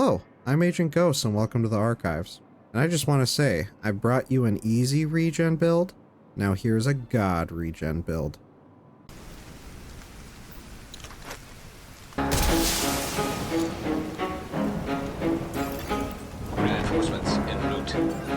Hello, I'm Agent Ghost and welcome to the Archives. And I just want to say, I brought you an easy regen build. Now here's a god regen build. Reinforcements en route.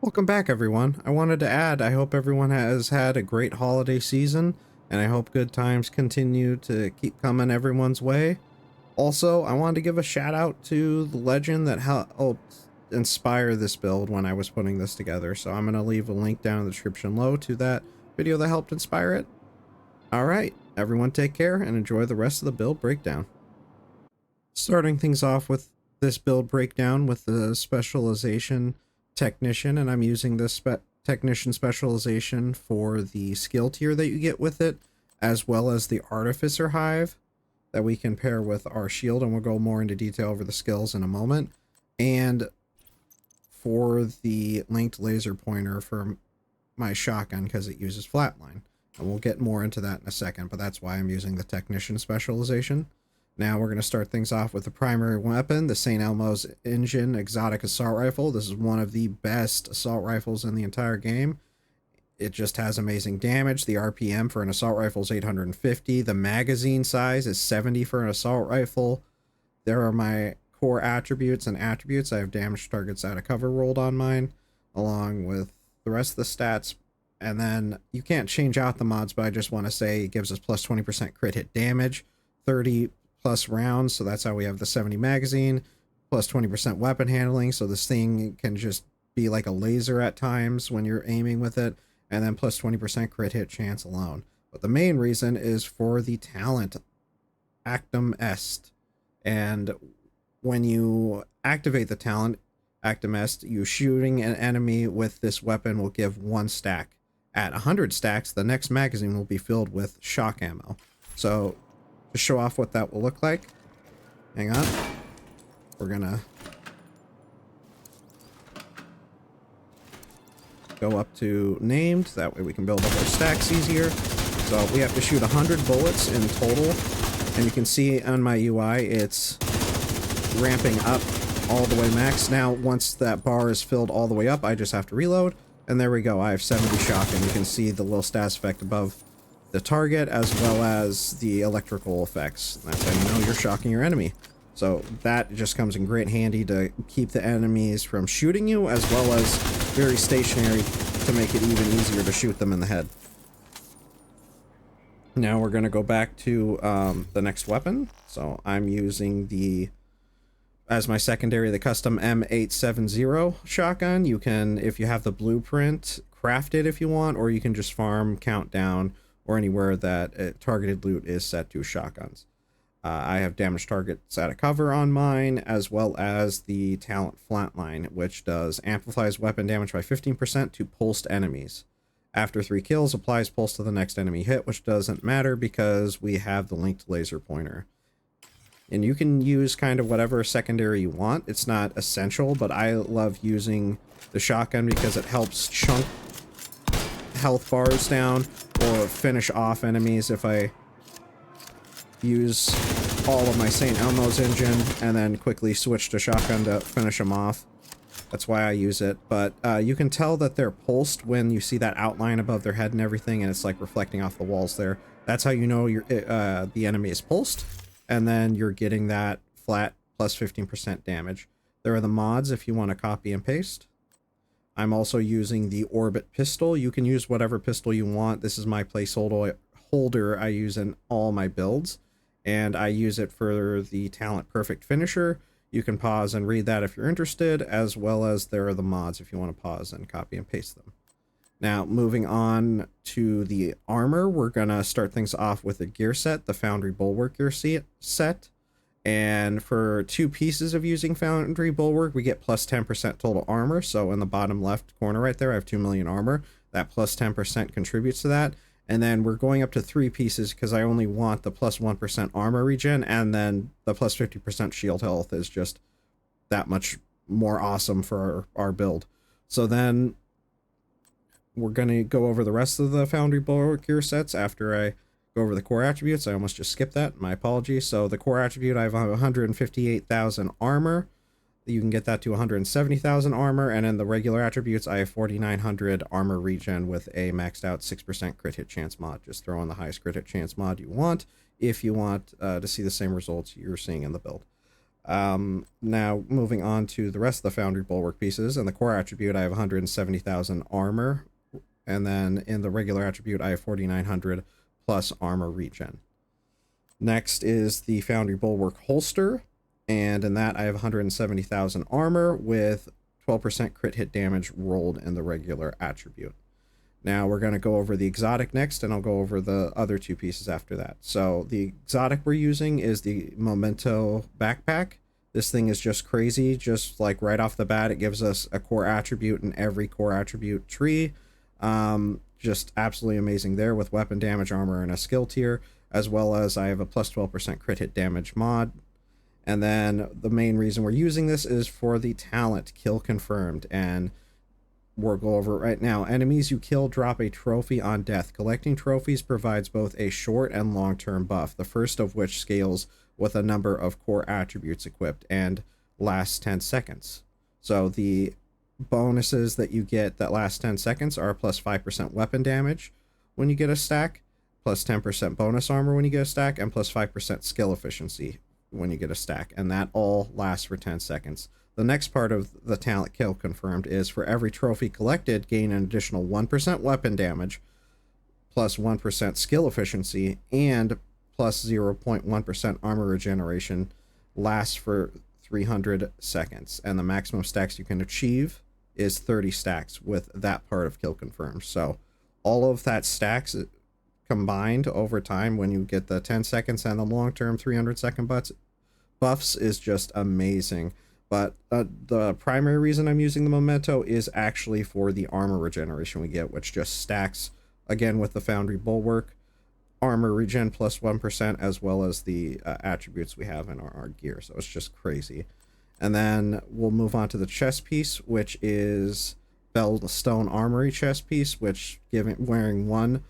Welcome back, everyone. I wanted to add, I hope everyone has had a great holiday season, and I hope good times continue to keep coming everyone's way. Also, I wanted to give a shout out to the legend that helped inspire this build when I was putting this together, so I'm going to leave a link down in the description below to that video that helped inspire it. Alright, everyone take care and enjoy the rest of the build breakdown. Starting things off with this build breakdown with the specialization technician, and I'm using this technician specialization for the skill tier that you get with it, as well as the artificer hive that we can pair with our shield, and we'll go more into detail over the skills in a moment. And for the linked laser pointer for my shotgun, because it uses flatline, and we'll get more into that in a second, but that's why I'm using the technician specialization. Now we're going to start things off with the primary weapon, the St. Elmo's Engine Exotic Assault Rifle. This is one of the best assault rifles in the entire game. It just has amazing damage. The RPM for an assault rifle is 850. The magazine size is 70 for an assault rifle. There are my core attributes and attributes. I have damage targets out of cover rolled on mine, along with the rest of the stats. And then you can't change out the mods, but I just want to say it gives us plus 20% crit hit damage, 30 plus rounds, so that's how we have the 70 magazine, plus 20% weapon handling, so this thing can just be like a laser at times when you're aiming with it, and then plus 20% crit hit chance alone. But the main reason is for the talent Actum Est, and when you activate the talent Actum Est, you shooting an enemy with this weapon will give 1 stack. At 100 stacks, the next magazine will be filled with shock ammo. So to show off what that will look like, hang on, we're gonna go up to named, that way we can build up our stacks easier. So we have to shoot 100 bullets in total, and you can see on my UI it's ramping up all the way max. Now once that bar is filled all the way up, I just have to reload, and there we go, I have 70 shock, and you can see the little status effect above the target as well as the electrical effects. That's how you know you're shocking your enemy. So that just comes in great handy to keep the enemies from shooting you, as well as very stationary to make it even easier to shoot them in the head. Now we're going to go back to the next weapon. So I'm using as my secondary, the custom M870 shotgun. You can, if you have the blueprint, craft it if you want, or you can just farm countdown or anywhere that targeted loot is set to shotguns. I have damage targets out of cover on mine, as well as the talent flatline, which does amplifies weapon damage by 15% to pulsed enemies. After 3 kills, applies pulse to the next enemy hit, which doesn't matter because we have the linked laser pointer. And you can use kind of whatever secondary you want. It's not essential, but I love using the shotgun because it helps chunk health bars down or finish off enemies if I use all of my St. Elmo's Engine and then quickly switch to shotgun to finish them off. That's why I use it. But you can tell that they're pulsed when you see that outline above their head and everything, and it's like reflecting off the walls there. That's how you know the enemy is pulsed, and then you're getting that flat plus 15% damage. There are the mods if you want to copy and paste. I'm also using the Orbit pistol. You can use whatever pistol you want. This is my placeholder I use in all my builds, and I use it for the Talent Perfect Finisher. You can pause and read that if you're interested, as well as there are the mods if you want to pause and copy and paste them. Now, moving on to the armor, we're going to start things off with a gear set, the Foundry Bulwark gear set. And for 2 pieces of using Foundry Bulwark, we get plus 10% total armor. So in the bottom left corner right there, I have 2 million armor. That plus 10% contributes to that. And then we're going up to 3 pieces because I only want the plus 1% armor regen, and then the plus 50% shield health is just that much more awesome for our build. So then we're going to go over the rest of the Foundry Bulwark gear sets after I go over the core attributes. I almost just skipped that. My apologies. So the core attribute, I have 158,000 armor. You can get that to 170,000 armor, and in the regular attributes, I have 4,900 armor regen with a maxed out 6% crit hit chance mod. Just throw in the highest crit hit chance mod you want if you want to see the same results you're seeing in the build. Now moving on to the rest of the Foundry Bulwark pieces. In the core attribute, I have 170,000 armor, and then in the regular attribute, I have 4,900 plus armor regen. Next is the Foundry Bulwark holster, and in that I have 170,000 armor with 12% crit hit damage rolled in the regular attribute. Now we're going to go over the exotic next, and I'll go over the other two pieces after that. So the exotic we're using is the Memento backpack. This thing is just crazy. Just like right off the bat, it gives us a core attribute in every core attribute tree. Just absolutely amazing there with weapon damage, armor, and a skill tier, as well as I have a plus 12% crit hit damage mod. And then the main reason we're using this is for the talent kill confirmed, and we'll go over it right now. Enemies you kill drop a trophy on death. Collecting trophies provides both a short and long-term buff, the first of which scales with a number of core attributes equipped and lasts 10 seconds. So the bonuses that you get that last 10 seconds are plus 5% weapon damage when you get a stack, plus 10% bonus armor when you get a stack, and plus 5% skill efficiency when you get a stack, and that all lasts for 10 seconds. The next part of the talent kill confirmed is for every trophy collected, gain an additional 1% weapon damage, plus 1% skill efficiency, and plus 0.1% armor regeneration, lasts for 300 seconds. And the maximum stacks you can achieve is 30 stacks with that part of kill confirmed. So all of that stacks combined over time when you get the 10 seconds and the long-term 300-second buffs is just amazing. But the primary reason I'm using the Memento is actually for the armor regeneration we get, which just stacks, again, with the Foundry Bulwark, armor regen plus 1%, as well as the attributes we have in our gear. So it's just crazy. And then we'll move on to the chest piece, which is Bellstone Armory chest piece, which wearing one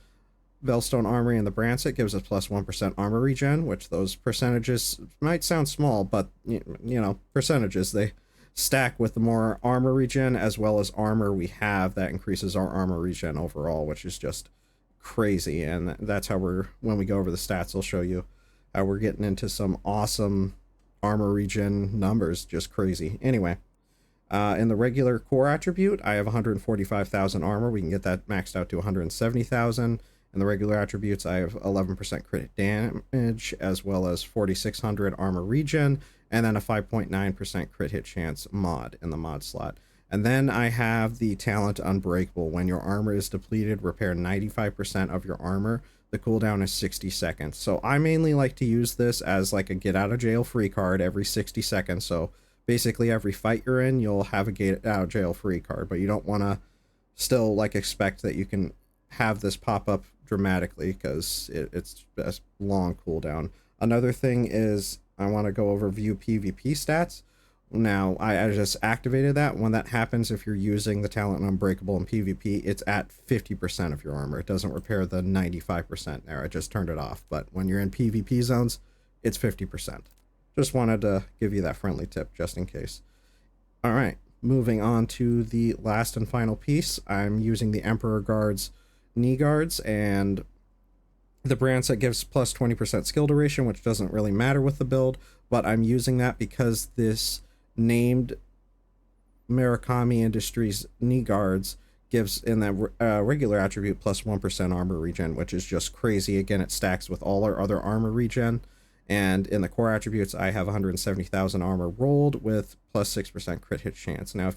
Bellstone Armory in the Brancet gives us plus 1% armor regen, which those percentages might sound small, but you know, percentages, they stack with the more armor regen as well as armor we have. That increases our armor regen overall, which is just crazy. And that's how when we go over the stats, I'll show you how we're getting into some awesome armor regen numbers, just crazy. Anyway, in the regular core attribute, I have 145,000 armor. We can get that maxed out to 170,000. In the regular attributes, I have 11% crit damage, as well as 4,600 armor regen, and then a 5.9% crit hit chance mod in the mod slot. And then I have the talent Unbreakable. When your armor is depleted, repair 95% of your armor. The cooldown is 60 seconds. So I mainly like to use this as like a get out of jail free card every 60 seconds. So basically every fight you're in, you'll have a get out of jail free card, but you don't want to still like expect that you can have this pop up dramatically, because it's a long cooldown. Another thing is I want to go over view PvP stats. Now I just activated that. When that happens, if you're using the talent Unbreakable in PvP, it's at 50% of your armor. It doesn't repair the 95% there. I just turned it off. But when you're in PvP zones, it's 50%. Just wanted to give you that friendly tip just in case. All right, moving on to the last and final piece. I'm using the Emperor Guard's knee guards, and the Brancet gives plus 20% skill duration, which doesn't really matter with the build, but I'm using that because this named Murakami Industries knee guards gives in that regular attribute plus 1% armor regen, which is just crazy. Again, it stacks with all our other armor regen, and in the core attributes I have 170,000 armor rolled with plus 6% crit hit chance. Now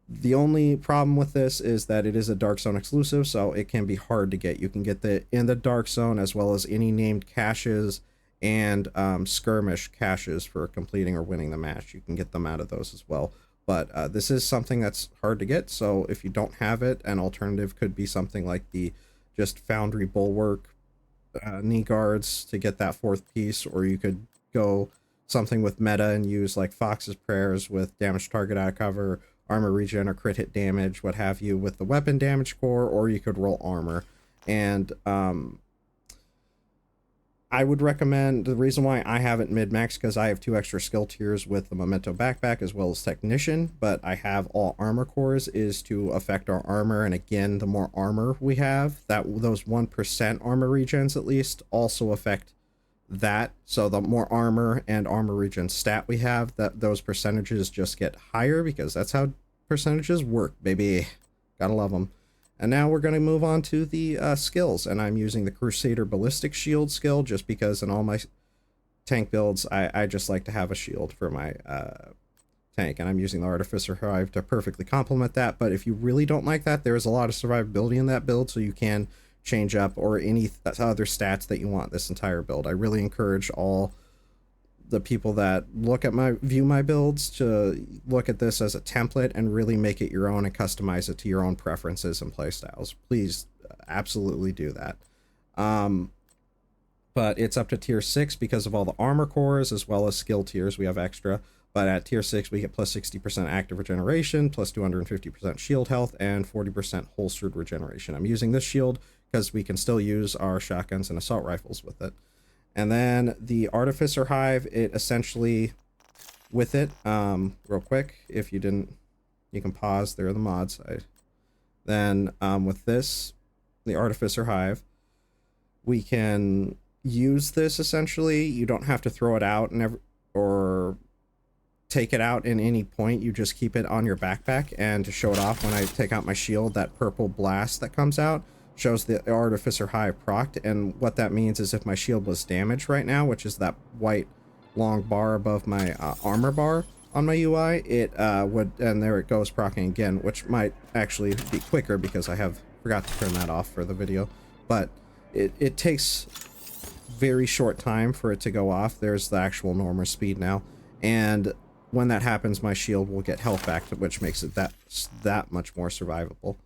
the only problem with this is that it is a Dark Zone exclusive, so it can be hard to get. You can get in the Dark Zone, as well as any named caches and skirmish caches for completing or winning the match. You can get them out of those as well. But this is something that's hard to get, so if you don't have it, an alternative could be something like the just Foundry Bulwark knee guards to get that fourth piece, or you could go something with meta and use like Fox's Prayers with damage target out of cover, armor regen, or crit hit damage, what have you, with the weapon damage core, or you could roll armor. And I would recommend, the reason why I have it mid-max, because I have 2 extra skill tiers with the Memento backpack as well as Technician, but I have all armor cores is to affect our armor. And again, the more armor we have, those 1% armor regens at least also affect that. So the more armor and armor regen stat we have, that those percentages just get higher, because that's how percentages work, baby. Gotta love them. And now we're going to move on to the skills, and I'm using the Crusader Ballistic Shield skill just because in all my tank builds I just like to have a shield for my tank, and I'm using the Artificer Hive to perfectly complement that. But if you really don't like that, there is a lot of survivability in that build, so you can change up or any other stats that you want this entire build. I really encourage all the people that view my builds to look at this as a template and really make it your own and customize it to your own preferences and playstyles. Please absolutely do that. But it's up to tier 6 because of all the armor cores as well as skill tiers we have extra. But at tier 6 we get plus 60% active regeneration, plus 250% shield health, and 40% holstered regeneration. I'm using this shield because we can still use our shotguns and assault rifles with it. And then the Artificer Hive, it essentially, with it, real quick, if you didn't, you can pause, there are the mods. Then with this, the Artificer Hive, we can use this essentially. You don't have to throw it out or take it out in any point. You just keep it on your backpack, and to show it off, when I take out my shield, that purple blast that comes out shows the Artificer Hive procced, and what that means is if my shield was damaged right now, which is that white long bar above my armor bar on my UI, it would, and there it goes proccing again, which might actually be quicker because I forgot to turn that off for the video, but it takes very short time for it to go off. There's the actual normal speed now, and when that happens, my shield will get health back, which makes it that much more survivable.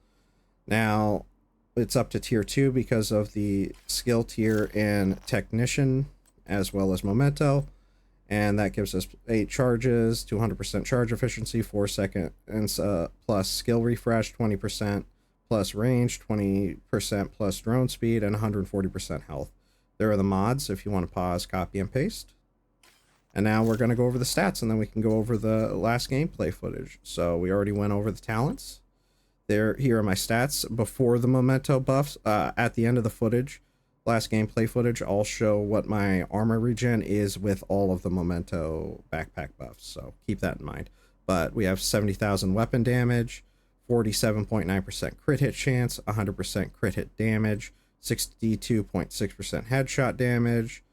Now it's up to tier 2 because of the skill tier in Technician as well as Memento, and that gives us 8 charges, 200% charge efficiency, 4 seconds plus skill refresh, 20% plus range, 20% plus drone speed, and 140% health. There are the mods if you want to pause, copy, and paste. And now we're going to go over the stats, and then we can go over the last gameplay footage. So we already went over the talents. Here are my stats before the Memento buffs. At the end of the footage, last gameplay footage, I'll show what my armor regen is with all of the Memento backpack buffs, so keep that in mind. But we have 70,000 weapon damage, 47.9% crit hit chance, 100% crit hit damage, 62.6% headshot damage,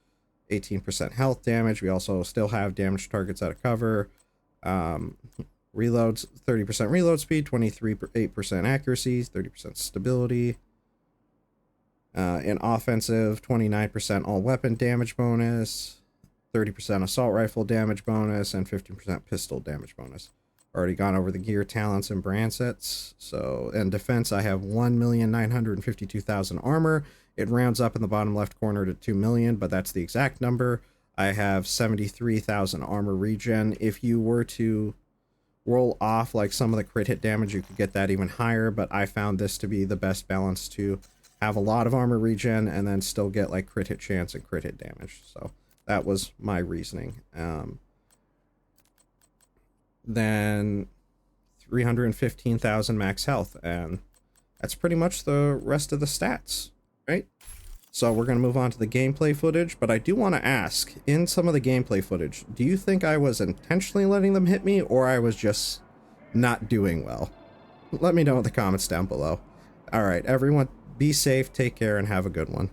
18% health damage. We also still have damage targets out of cover. Reloads, 30% reload speed, 8% accuracy, 30% stability. In offensive, 29% all weapon damage bonus, 30% assault rifle damage bonus, and 15% pistol damage bonus. Already gone over the gear, talents, and brand sets. So in defense, I have 1,952,000 armor. It rounds up in the bottom left corner to 2 million, but that's the exact number. I have 73,000 armor regen. If you were to roll off like some of the crit hit damage, you could get that even higher, but I found this to be the best balance to have a lot of armor regen and then still get like crit hit chance and crit hit damage. So that was my reasoning. Then 315,000 max health, and that's pretty much the rest of the stats, right? So we're going to move on to the gameplay footage, but I do want to ask, in some of the gameplay footage, do you think I was intentionally letting them hit me, or I was just not doing well? Let me know in the comments down below. Alright, everyone, be safe, take care, and have a good one.